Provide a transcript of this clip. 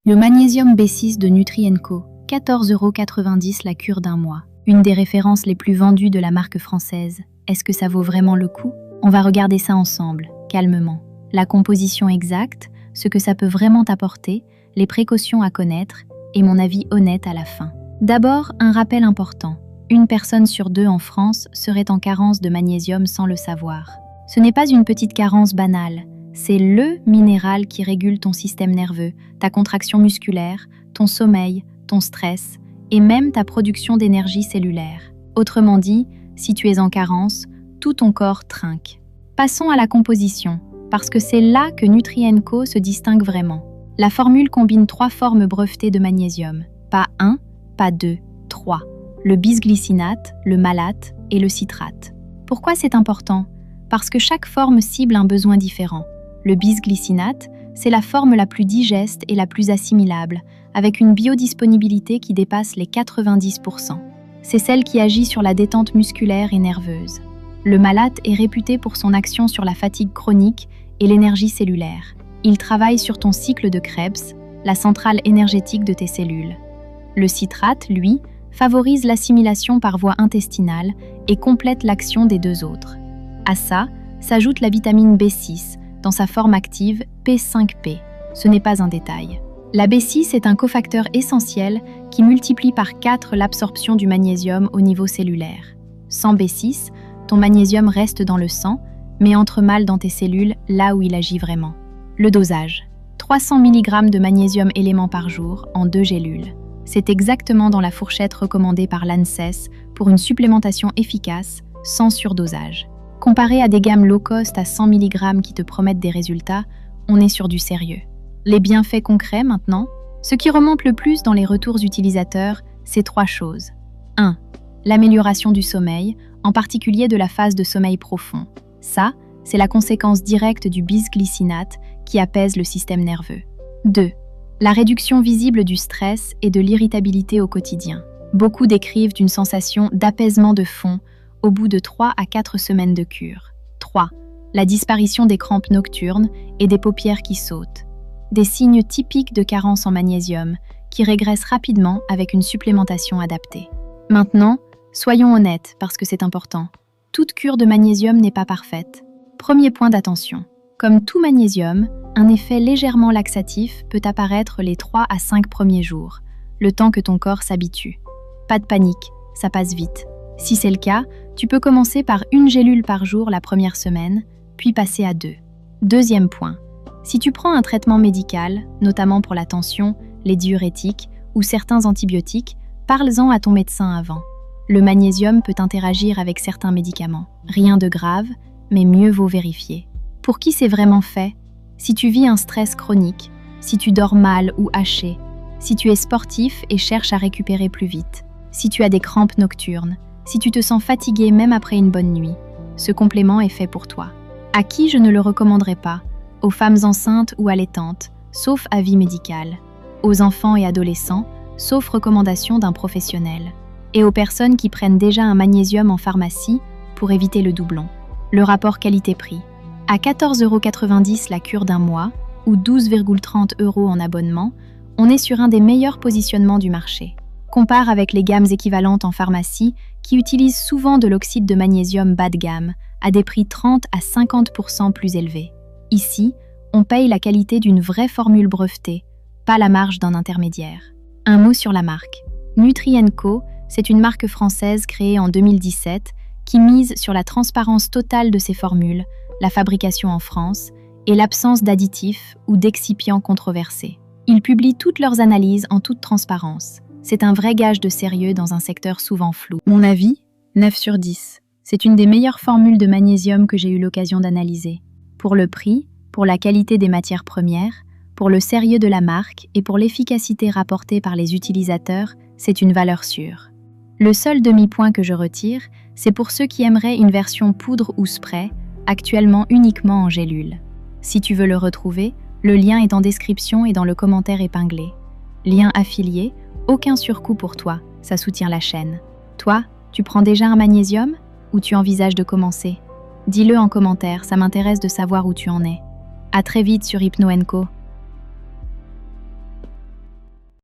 Le magnésium B6 de Nutri & Co, 14,90 € la cure d'un mois. Une des références les plus vendues de la marque française. Est-ce que ça vaut vraiment le coup? On va regarder ça ensemble, calmement. La composition exacte, ce que ça peut vraiment t'apporter, les précautions à connaître et mon avis honnête à la fin. D'abord, un rappel important. Une personne sur deux en France serait en carence de magnésium sans le savoir. Ce n'est pas une petite carence banale. C'est le minéral qui régule ton système nerveux, ta contraction musculaire, ton sommeil, ton stress et même ta production d'énergie cellulaire. Autrement dit, si tu es en carence, tout ton corps trinque. Passons à la composition, parce que c'est là que Nutri & Co se distingue vraiment. La formule combine 3 formes brevetées de magnésium. Pas 1, pas 2, 3. Le bisglycinate, le malate et le citrate. Pourquoi c'est important? Parce que chaque forme cible un besoin différent. Le bisglycinate, c'est la forme la plus digeste et la plus assimilable, avec une biodisponibilité qui dépasse les 90%. C'est celle qui agit sur la détente musculaire et nerveuse. Le malate est réputé pour son action sur la fatigue chronique et l'énergie cellulaire. Il travaille sur ton cycle de Krebs, la centrale énergétique de tes cellules. Le citrate, lui, favorise l'assimilation par voie intestinale et complète l'action des deux autres. À ça, s'ajoute la vitamine B6, dans sa forme active P5P. Ce n'est pas un détail. La B6 est un cofacteur essentiel qui multiplie par 4 l'absorption du magnésium au niveau cellulaire. Sans B6, ton magnésium reste dans le sang, mais entre mal dans tes cellules là où il agit vraiment. Le dosage. 300 mg de magnésium élément par jour en 2 gélules. C'est exactement dans la fourchette recommandée par l'ANSES pour une supplémentation efficace, sans surdosage. Comparé à des gammes low cost à 100 mg qui te promettent des résultats, on est sur du sérieux. Les bienfaits concrets maintenant, ce qui remonte le plus dans les retours utilisateurs, c'est 3 choses. 1. L'amélioration du sommeil, en particulier de la phase de sommeil profond. Ça, c'est la conséquence directe du bisglycinate qui apaise le système nerveux. 2. La réduction visible du stress et de l'irritabilité au quotidien. Beaucoup décrivent une sensation d'apaisement de fond au bout de 3 à 4 semaines de cure. 3. La disparition des crampes nocturnes et des paupières qui sautent. Des signes typiques de carence en magnésium qui régressent rapidement avec une supplémentation adaptée. Maintenant, soyons honnêtes parce que c'est important. Toute cure de magnésium n'est pas parfaite. Premier point d'attention. Comme tout magnésium, un effet légèrement laxatif peut apparaître les 3 à 5 premiers jours, le temps que ton corps s'habitue. Pas de panique, ça passe vite. Si c'est le cas, tu peux commencer par 1 gélule par jour la première semaine, puis passer à 2. Deuxième point. Si tu prends un traitement médical, notamment pour la tension, les diurétiques ou certains antibiotiques, parle-en à ton médecin avant. Le magnésium peut interagir avec certains médicaments. Rien de grave, mais mieux vaut vérifier. Pour qui c'est vraiment fait? Si tu vis un stress chronique, si tu dors mal ou haché, si tu es sportif et cherches à récupérer plus vite, si tu as des crampes nocturnes, si tu te sens fatigué même après une bonne nuit, ce complément est fait pour toi. À qui je ne le recommanderais pas? Aux femmes enceintes ou allaitantes, sauf avis médical. Aux enfants et adolescents, sauf recommandation d'un professionnel. Et aux personnes qui prennent déjà un magnésium en pharmacie pour éviter le doublon. Le rapport qualité-prix. À 14,90 € la cure d'un mois ou 12,30 € en abonnement, on est sur un des meilleurs positionnements du marché. Compare avec les gammes équivalentes en pharmacie qui utilisent souvent de l'oxyde de magnésium bas de gamme à des prix 30 à 50% plus élevés. Ici, on paye la qualité d'une vraie formule brevetée, pas la marge d'un intermédiaire. Un mot sur la marque. Nutri & Co, c'est une marque française créée en 2017 qui mise sur la transparence totale de ses formules, la fabrication en France et l'absence d'additifs ou d'excipients controversés. Ils publient toutes leurs analyses en toute transparence. C'est un vrai gage de sérieux dans un secteur souvent flou. Mon avis, 9 sur 10. C'est une des meilleures formules de magnésium que j'ai eu l'occasion d'analyser. Pour le prix, pour la qualité des matières premières, pour le sérieux de la marque et pour l'efficacité rapportée par les utilisateurs, c'est une valeur sûre. Le seul demi-point que je retire, c'est pour ceux qui aimeraient une version poudre ou spray, actuellement uniquement en gélule. Si tu veux le retrouver, le lien est en description et dans le commentaire épinglé. Lien affilié, aucun surcoût pour toi, ça soutient la chaîne. Toi, tu prends déjà un magnésium ou tu envisages de commencer? Dis-le en commentaire, ça m'intéresse de savoir où tu en es. À très vite sur Hypno & Co.